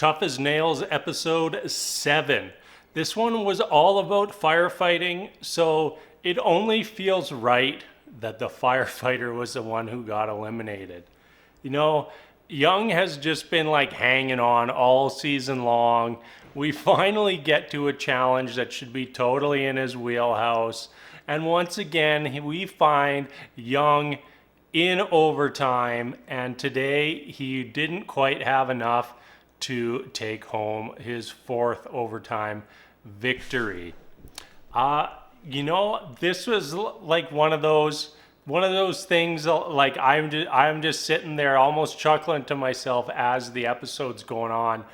Tough as Nails, episode 7. This one was all about firefighting, so it only feels right that the firefighter was the one who got eliminated. You know, Young has just been like hanging on all season long. We finally get to a challenge that should be totally in his wheelhouse. And once again, we find Young in overtime, and today he didn't quite have enough to take home his 4th overtime victory. This was like one of those things. Like I'm just sitting there almost chuckling to myself as the episode's going on,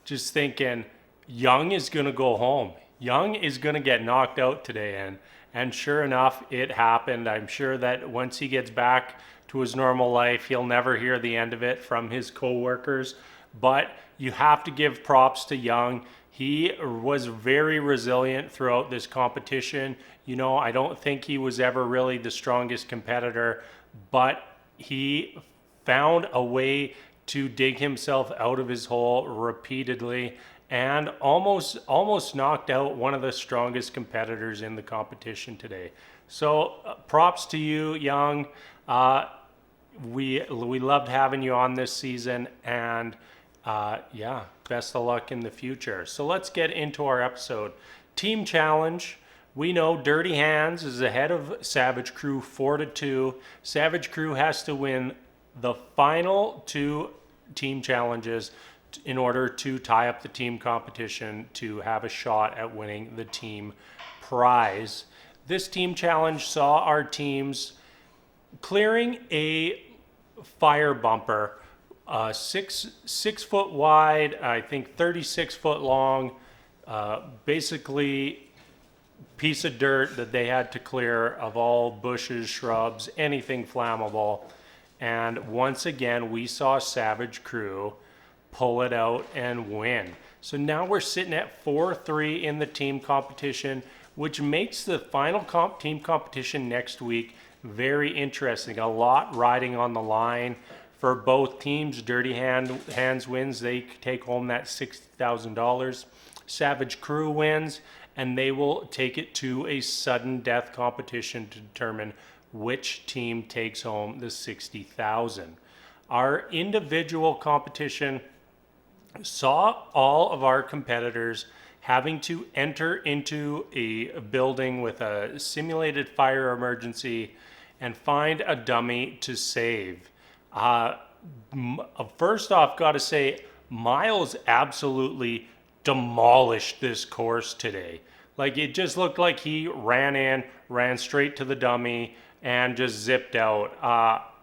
just thinking, Young is gonna go home. Young is gonna get knocked out today, and sure enough, it happened. I'm sure that once he gets back to his normal life, he'll never hear the end of it from his coworkers. But you have to give props to Young. He was very resilient throughout this competition. I don't think he was ever really the strongest competitor, but he found a way to dig himself out of his hole repeatedly and almost knocked out one of the strongest competitors in the competition today. So props to you, Young. We loved having you on this season, and best of luck in the future. So let's get into our episode. Team challenge. We know Dirty Hands is ahead of Savage Crew 4-2. Savage Crew has to win the final 2 team challenges in order to tie up the team competition to have a shot at winning the team prize. This team challenge saw our teams clearing a fire bumper, 6 foot wide, I think 36 foot long, basically piece of dirt that they had to clear of all bushes, shrubs, anything flammable. And once again, we saw Savage Crew pull it out and win. So now we're sitting at 4-3 in the team competition, which makes the final team competition next week very interesting. A lot riding on the line for both teams. Dirty Hands wins, they take home that $60,000. Savage Crew wins, and they will take it to a sudden death competition to determine which team takes home the $60,000. Our individual competition saw all of our competitors having to enter into a building with a simulated fire emergency and find a dummy to save. First off, got to say, Myles absolutely demolished this course today. Like, it just looked like he ran straight to the dummy and just zipped out.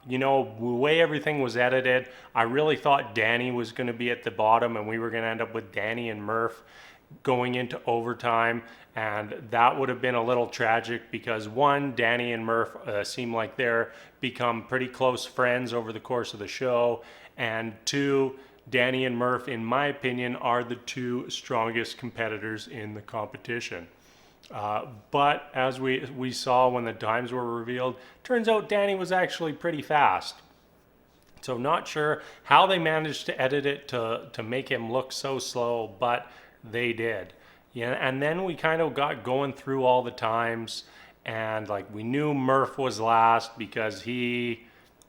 The way everything was edited, I really thought Danny was going to be at the bottom and we were going to end up with Danny and Murph going into overtime, and that would have been a little tragic because, one, Danny and Murph seem like they're become pretty close friends over the course of the show, and 2, Danny and Murph, in my opinion, are the 2 strongest competitors in the competition. But as we saw when the times were revealed, turns out Danny was actually pretty fast. So not sure how they managed to edit it to make him look so slow, but they did. Yeah, and then we kind of got going through all the times, and like we knew Murph was last because I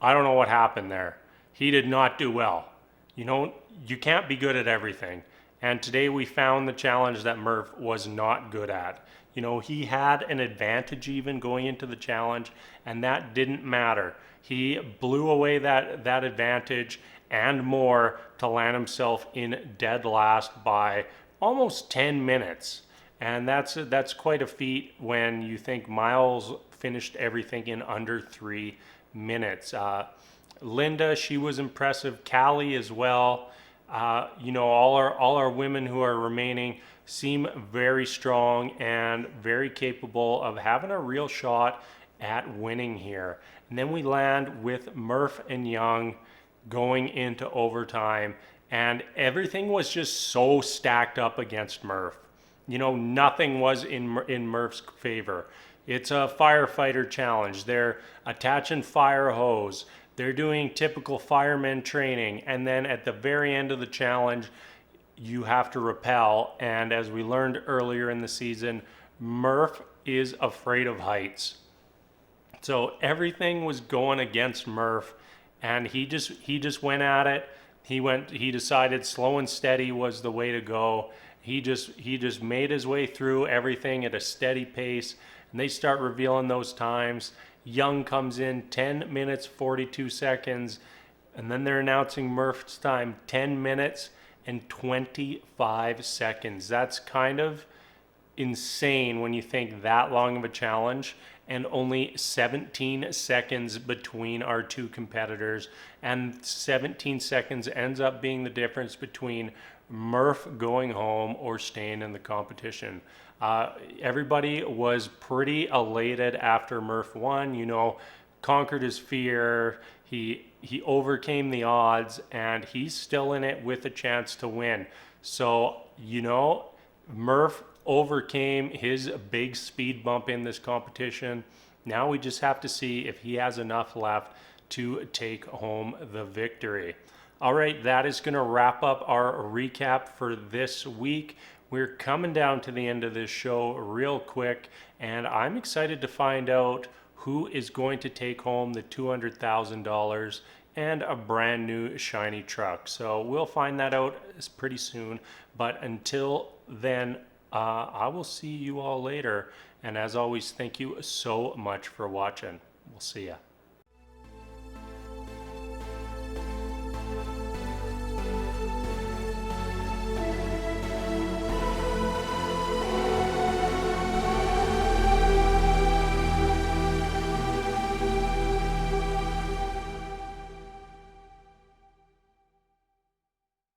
don't know what happened there. He did not do well. You can't be good at everything. And today we found the challenge that Murph was not good at. He had an advantage even going into the challenge, and that didn't matter. He blew away that advantage and more to land himself in dead last by almost 10 minutes. And that's quite a feat when you think Myles finished everything in under 3 minutes. Linda, she was impressive. Callie as well. All our women who are remaining seem very strong and very capable of having a real shot at winning here. And then we land with Murph and Young going into overtime, and everything was just so stacked up against Murph. Nothing was in Murph's favor. It's a firefighter challenge. They're attaching fire hose. They're doing typical fireman training. And then at the very end of the challenge, you have to rappel. And as we learned earlier in the season, Murph is afraid of heights. So everything was going against Murph, and he just went at it. He decided slow and steady was the way to go. He just made his way through everything at a steady pace, and they start revealing those times. Young comes in 10 minutes 42 seconds, and then they're announcing Murph's time 10 minutes and 25 seconds. That's kind of insane when you think that long of a challenge, and only 17 seconds between our two competitors, and 17 seconds ends up being the difference between Murph going home or staying in the competition. Everybody was pretty elated after Murph won, conquered his fear. He overcame the odds, and he's still in it with a chance to win. So, Murph overcame his big speed bump in this competition. Now we just have to see if he has enough left to take home the victory. All right, that is going to wrap up our recap for this week. We're coming down to the end of this show real quick, and I'm excited to find out who is going to take home the $200,000 and a brand new shiny truck. So we'll find that out pretty soon. But until then, I will see you all later. And as always, thank you so much for watching. We'll see ya.